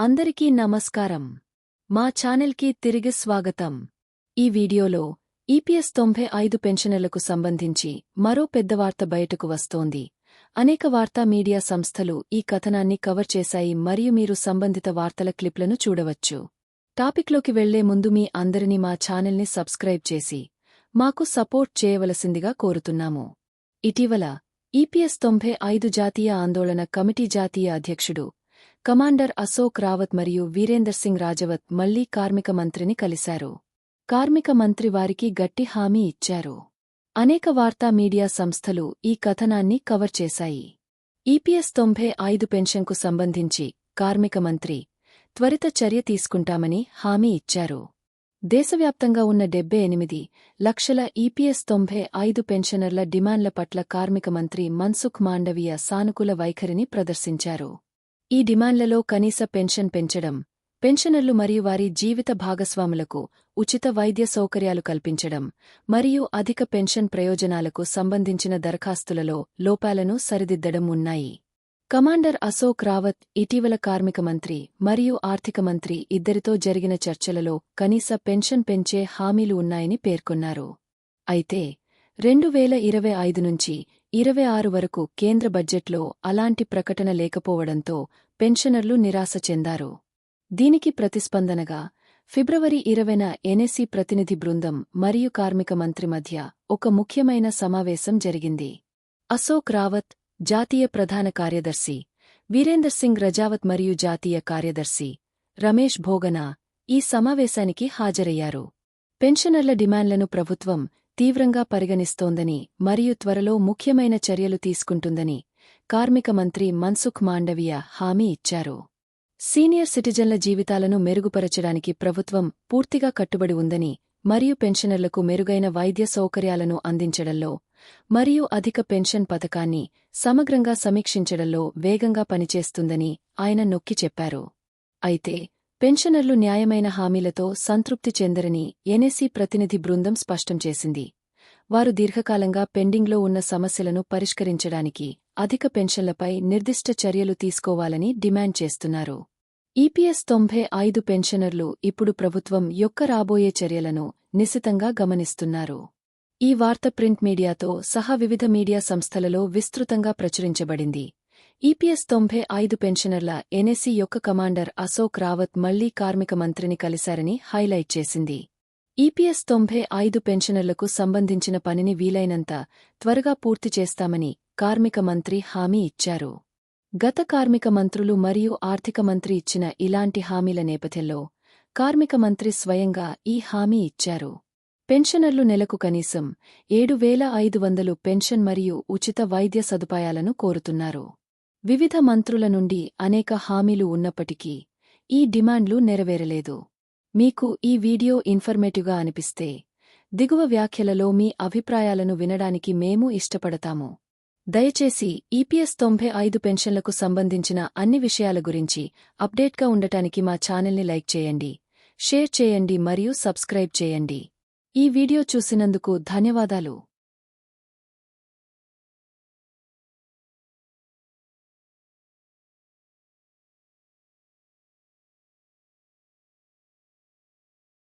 అందరికీ నమస్కారం. మా ఛానల్కి తిరిగి స్వాగతం. ఈ వీడియోలో ఈపీఎస్ 95 పెన్షనర్లకు సంబంధించి మరో పెద్ద వార్త బయటకు వస్తోంది. అనేక వార్తా మీడియా సంస్థలు ఈ కథనాన్ని కవర్ చేశాయి మరియు మీరు సంబంధిత వార్తల క్లిప్లను చూడవచ్చు. టాపిక్లోకి వెళ్లే ముందు మీ అందరినీ మా ఛానల్ని సబ్స్క్రైబ్ చేసి మాకు సపోర్ట్ చేయవలసిందిగా కోరుతున్నాము. ఇటీవల ఈపీఎస్ 95 జాతీయ ఆందోళన కమిటీ జాతీయ అధ్యక్షుడు కమాండర్ అశోక్ రావత్ మరియు వీరేందర్ సింగ్ రాజవత్ మళ్లీ కార్మిక మంత్రిని కలిశారు. కార్మిక మంత్రి వారికి గట్టి హామీ ఇచ్చారు. అనేక వార్తా మీడియా సంస్థలు ఈ కథనాన్ని కవర్ చేశాయి. ఈపీఎస్ 95 పెన్షన్కు సంబంధించి కార్మిక మంత్రి త్వరిత చర్య తీసుకుంటామని హామీ ఇచ్చారు. దేశవ్యాప్తంగా ఉన్న 78 లక్షల ఈపీఎస్ 95 పెన్షనర్ల డిమాండ్ల పట్ల కార్మిక మంత్రి మన్సుఖ్ మాండవీయ సానుకూల వైఖరిని ప్రదర్శించారు. ఈ డిమాండ్లలో కనీస పెన్షన్ పెంచడం, పెన్షనర్లు మరియు వారి జీవిత భాగస్వాములకు ఉచిత వైద్య సౌకర్యాలు కల్పించడం మరియు అధిక పెన్షన్ ప్రయోజనాలకు సంబంధించిన దరఖాస్తులలో లోపాలను సరిదిద్దడం ఉన్నాయి. కమాండర్ అశోక్ రావత్ ఇటీవల కార్మిక మంత్రి మరియు ఆర్థిక మంత్రి ఇద్దరితో జరిగిన చర్చలలో కనీస పెన్షన్ పెంచే హామీలు ఉన్నాయని పేర్కొన్నారు. అయితే 2025 నుంచి 26 వరకు కేంద్ర బడ్జెట్లో అలాంటి ప్రకటన లేకపోవడంతో పెన్షనర్లు నిరాశ చెందారు. దీనికి ప్రతిస్పందనగా ఫిబ్రవరి 20న ఎన్ఎస్సీ ప్రతినిధి బృందం మరియు కార్మిక మంత్రి మధ్య ఒక ముఖ్యమైన సమావేశం జరిగింది. అశోక్ రావత్, జాతీయ ప్రధాన కార్యదర్శి వీరేందర్ సింగ్ రజావత్ మరియు జాతీయ కార్యదర్శి రమేష్ భోగనా ఈ సమావేశానికి హాజరయ్యారు. పెన్షనర్ల డిమాండ్లను ప్రభుత్వం తీవ్రంగా పరిగణిస్తోందని మరియు త్వరలో ముఖ్యమైన చర్యలు తీసుకుంటుందని కార్మిక మంత్రి మన్సుఖ్ మాండవీయ హామీ ఇచ్చారు. సీనియర్ సిటిజన్ల జీవితాలను మెరుగుపరచడానికి ప్రభుత్వం పూర్తిగా కట్టుబడి ఉందని మరియు పెన్షనర్లకు మెరుగైన వైద్య సౌకర్యాలను అందించడంలో మరియు అధిక పెన్షన్ పథకాన్ని సమగ్రంగా సమీక్షించడంలో వేగంగా పనిచేస్తుందని ఆయన నొక్కి చెప్పారు. అయితే పెన్షనర్లు న్యాయమైన హామీలతో సంతృప్తి చెందరని ఎన్ఎస్సీ ప్రతినిధి బృందం స్పష్టం చేసింది. వారు దీర్ఘకాలంగా పెండింగ్లో ఉన్న సమస్యలను పరిష్కరించడానికి అధిక పెన్షన్లపై నిర్దిష్ట చర్యలు తీసుకోవాలని డిమాండ్ చేస్తున్నారు. ఈపీఎస్ 95 పెన్షనర్లు ఇప్పుడు ప్రభుత్వం యొక్క రాబోయే చర్యలను నిశితంగా గమనిస్తున్నారు. ఈ వార్త ప్రింట్ మీడియాతో సహా వివిధ మీడియా సంస్థలలో విస్తృతంగా ప్రచురించబడింది. ఈపీఎస్ 95 పెన్షనర్ల ఎన్ఎస్సీ యొక్క కమాండర్ అశోక్ రావత్ మళ్లీ కార్మిక మంత్రిని కలిశారని హైలైట్ చేసింది. ఈపీఎస్ 95 పెన్షనర్లకు సంబంధించిన పనిని వీలైనంత త్వరగా పూర్తి చేస్తామని కార్మిక మంత్రి హామీ ఇచ్చారు. గత కార్మిక మంత్రులు మరియు ఆర్థిక మంత్రి ఇచ్చిన ఇలాంటి హామీల నేపథ్యంలో కార్మిక మంత్రి స్వయంగా ఈ హామీ ఇచ్చారు. పెన్షనర్లు నెలకు కనీసం 7,500 పెన్షన్ మరియు ఉచిత వైద్య సదుపాయాలను కోరుతున్నారు. వివిధ మంత్రుల నుండి అనేక హామీలు ఉన్నప్పటికీ ఈ డిమాండ్లు నెరవేరలేదు. మీకు ఈ వీడియో ఇన్ఫర్మేటివ్గా అనిపిస్తే దిగువ వ్యాఖ్యలలో మీ అభిప్రాయాలను వినడానికి మేము ఇష్టపడతాము. దయచేసి ఈపీఎస్ 95 పెన్షన్లకు సంబంధించిన అన్ని విషయాల గురించి అప్డేట్గా ఉండటానికి మా ఛానల్ని లైక్ చేయండి, షేర్ చేయండి మరియు సబ్స్క్రైబ్ చేయండి. ఈ వీడియో చూసినందుకు ధన్యవాదాలు.